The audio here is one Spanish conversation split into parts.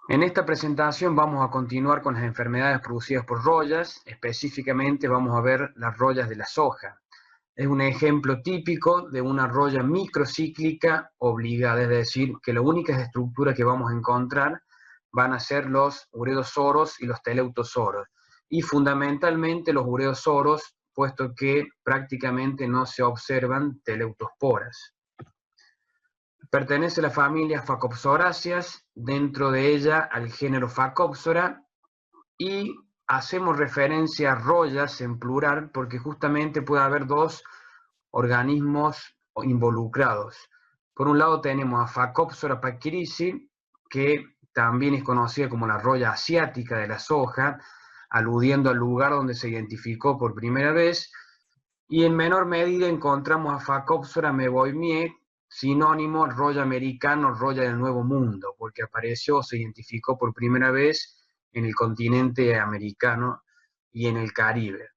En esta presentación vamos a continuar con las enfermedades producidas por rollas. Específicamente vamos a ver las rollas de la soja. Es un ejemplo típico de una rolla microcíclica obligada, es decir, que las únicas estructuras que vamos a encontrar van a ser los ureosoros y los teleutosoros, y fundamentalmente los ureosoros, puesto que prácticamente no se observan teleutosporas. Pertenece a la familia Phacopsoraceae, dentro de ella al género Phacopsora, y hacemos referencia a rollas en plural porque justamente puede haber dos organismos involucrados. Por un lado tenemos a Phacopsora pachyrici, que también es conocida como la rolla asiática de la soja, aludiendo al lugar donde se identificó por primera vez, y en menor medida encontramos a Phacopsora meboimier, sinónimo rolla americano, rolla del Nuevo Mundo, porque apareció, se identificó por primera vez en el continente americano y en el Caribe.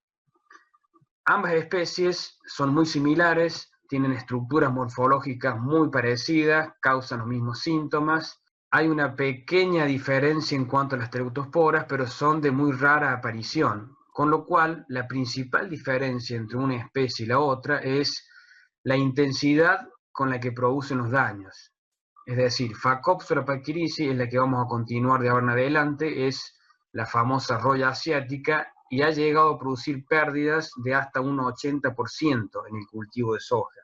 Ambas especies son muy similares, tienen estructuras morfológicas muy parecidas, causan los mismos síntomas. Hay una pequeña diferencia en cuanto a las teleutosporas, pero son de muy rara aparición, con lo cual la principal diferencia entre una especie y la otra es la intensidad con la que producen los daños. Es decir, Phacopsora pachyrici es la que vamos a continuar de ahora en adelante, es la famosa rolla asiática, y ha llegado a producir pérdidas de hasta un 80% en el cultivo de soja.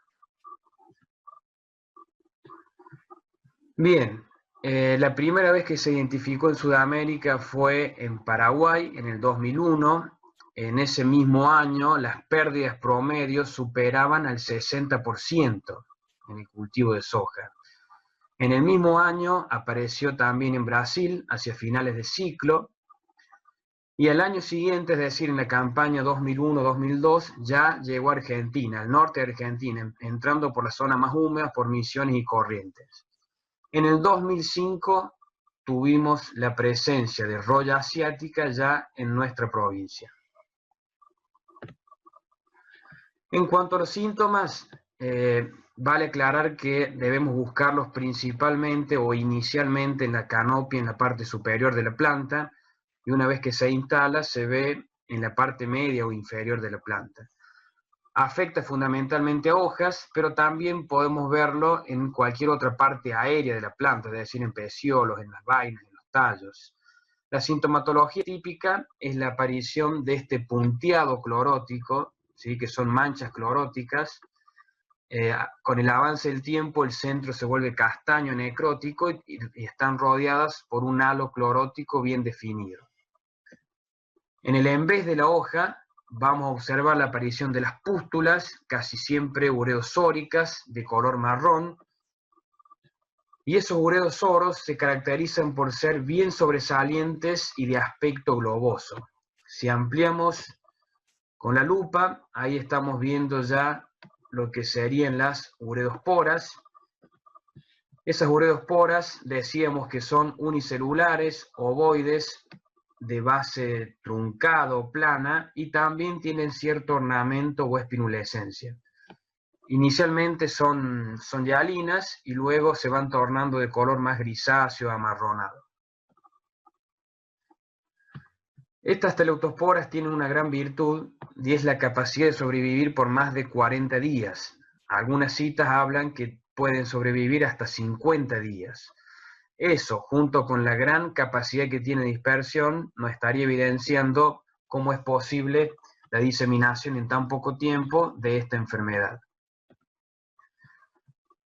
Bien, la primera vez que se identificó en Sudamérica fue en Paraguay en el 2001. En ese mismo año las pérdidas promedios superaban al 60% en el cultivo de soja. En el mismo año apareció también en Brasil hacia finales de ciclo, y al año siguiente, es decir, en la campaña 2001-2002, ya llegó a Argentina, al norte de Argentina, entrando por la zona más húmeda, por Misiones y Corrientes. En el 2005 tuvimos la presencia de rolla asiática ya en nuestra provincia. En cuanto a los síntomas, vale aclarar que debemos buscarlos principalmente o inicialmente en la canopia, en la parte superior de la planta, y una vez que se instala se ve en la parte media o inferior de la planta. Afecta fundamentalmente a hojas, pero también podemos verlo en cualquier otra parte aérea de la planta, es decir, en peciolos, en las vainas, en los tallos. La sintomatología típica es la aparición de este punteado clorótico, ¿sí?, que son manchas cloróticas. Con el avance del tiempo el centro se vuelve castaño necrótico y están rodeadas por un halo clorótico bien definido. En el envés de la hoja vamos a observar la aparición de las pústulas, casi siempre ureosóricas, de color marrón, y esos ureosoros se caracterizan por ser bien sobresalientes y de aspecto globoso. Si ampliamos con la lupa, ahí estamos viendo ya lo que serían las ureosporas. Esas ureosporas decíamos que son unicelulares, ovoides, de base truncada o plana, y también tienen cierto ornamento o espinulescencia. Inicialmente son hialinas y luego se van tornando de color más grisáceo amarronado. Estas teleutosporas tienen una gran virtud y es la capacidad de sobrevivir por más de 40 días. Algunas citas hablan que pueden sobrevivir hasta 50 días. Eso, junto con la gran capacidad que tiene de dispersión, nos estaría evidenciando cómo es posible la diseminación en tan poco tiempo de esta enfermedad.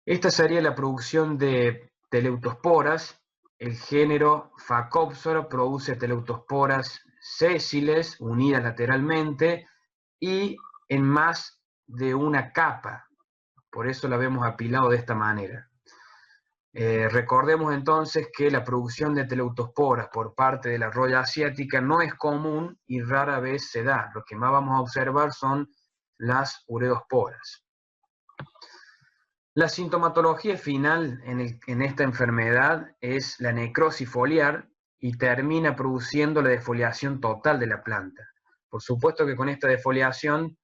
Esta sería la producción de teleutosporas. El género Phacopsora produce teleutosporas sésiles, unidas lateralmente y en más de una capa. Por eso la vemos apilado de esta manera. Recordemos entonces que la producción de teleutosporas por parte de la rolla asiática no es común y rara vez se da. Lo que más vamos a observar son las ureosporas. La sintomatología final en esta enfermedad es la necrosis foliar y termina produciendo la defoliación total de la planta. Por supuesto que con esta defoliación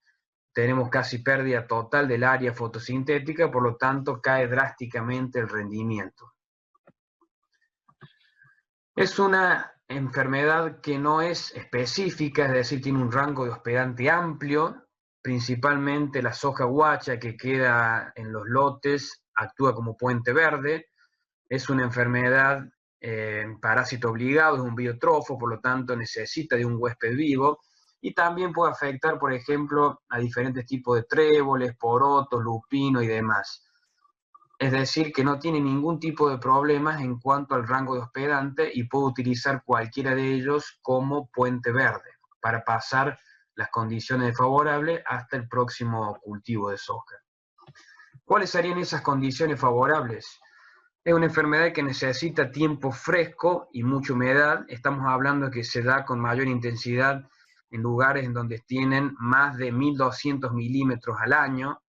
tenemos casi pérdida total del área fotosintética, por lo tanto cae drásticamente el rendimiento. Es una enfermedad que no es específica, es decir, tiene un rango de hospedante amplio, principalmente la soja guacha que queda en los lotes actúa como puente verde. Es una enfermedad parásito obligado, es un biotrofo, por lo tanto necesita de un huésped vivo, y también puede afectar, por ejemplo, a diferentes tipos de tréboles, porotos, lupino y demás. Es decir, que no tiene ningún tipo de problemas en cuanto al rango de hospedante y puede utilizar cualquiera de ellos como puente verde para pasar las condiciones favorables hasta el próximo cultivo de soja. ¿Cuáles serían esas condiciones favorables? Es una enfermedad que necesita tiempo fresco y mucha humedad. Estamos hablando de que se da con mayor intensidad en lugares en donde tienen más de 1200 milímetros al año.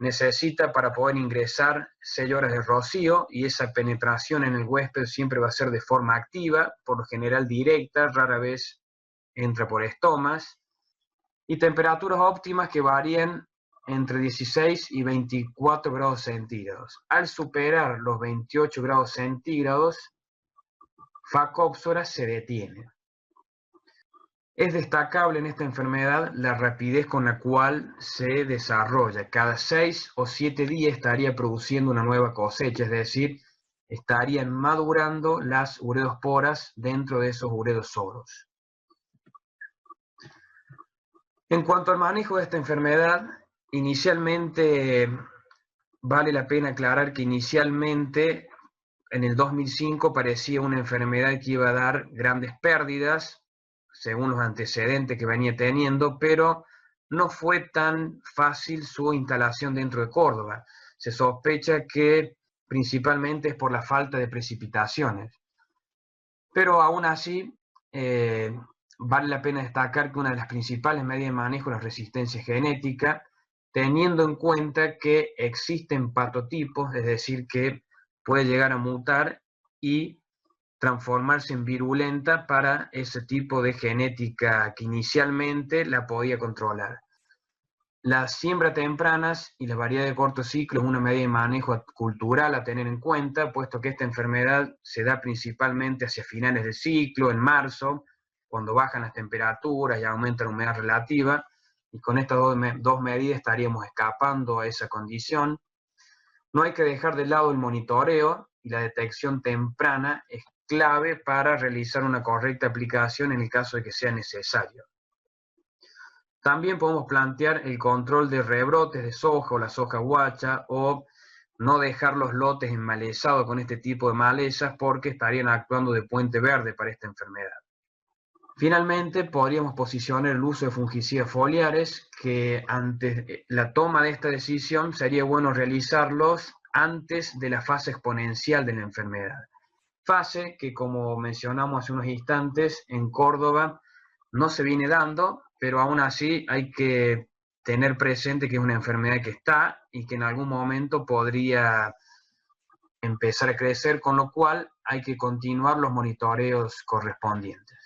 Necesita para poder ingresar 6 horas de rocío y esa penetración en el huésped siempre va a ser de forma activa, por lo general directa, rara vez entra por estomas, y temperaturas óptimas que varían entre 16 y 24 grados centígrados. Al superar los 28 grados centígrados, Phacopsora se detiene. Es destacable en esta enfermedad la rapidez con la cual se desarrolla. Cada 6 o 7 días estaría produciendo una nueva cosecha, es decir, estarían madurando las ureosporas dentro de esos ureosoros. En cuanto al manejo de esta enfermedad, inicialmente vale la pena aclarar que inicialmente en el 2005 parecía una enfermedad que iba a dar grandes pérdidas, según los antecedentes que venía teniendo, pero no fue tan fácil su instalación dentro de Córdoba. Se sospecha que principalmente es por la falta de precipitaciones. Pero aún así, vale la pena destacar que una de las principales medidas de manejo es la resistencia genética, teniendo en cuenta que existen patotipos, es decir, que puede llegar a mutar y transformarse en virulenta para ese tipo de genética que inicialmente la podía controlar. Las siembras tempranas y la variedad de corto ciclo es una medida de manejo cultural a tener en cuenta, puesto que esta enfermedad se da principalmente hacia finales del ciclo, en marzo, cuando bajan las temperaturas y aumenta la humedad relativa, y con estas dos medidas estaríamos escapando a esa condición. No hay que dejar de lado el monitoreo y la detección temprana es clave para realizar una correcta aplicación en el caso de que sea necesario. También podemos plantear el control de rebrotes de soja o la soja guacha, o no dejar los lotes enmalezados con este tipo de malezas porque estarían actuando de puente verde para esta enfermedad. Finalmente, podríamos posicionar el uso de fungicidas foliares, que ante la toma de esta decisión sería bueno realizarlos antes de la fase exponencial de la enfermedad. Fase que, como mencionamos hace unos instantes, en Córdoba no se viene dando, pero aún así hay que tener presente que es una enfermedad que está y que en algún momento podría empezar a crecer, con lo cual hay que continuar los monitoreos correspondientes.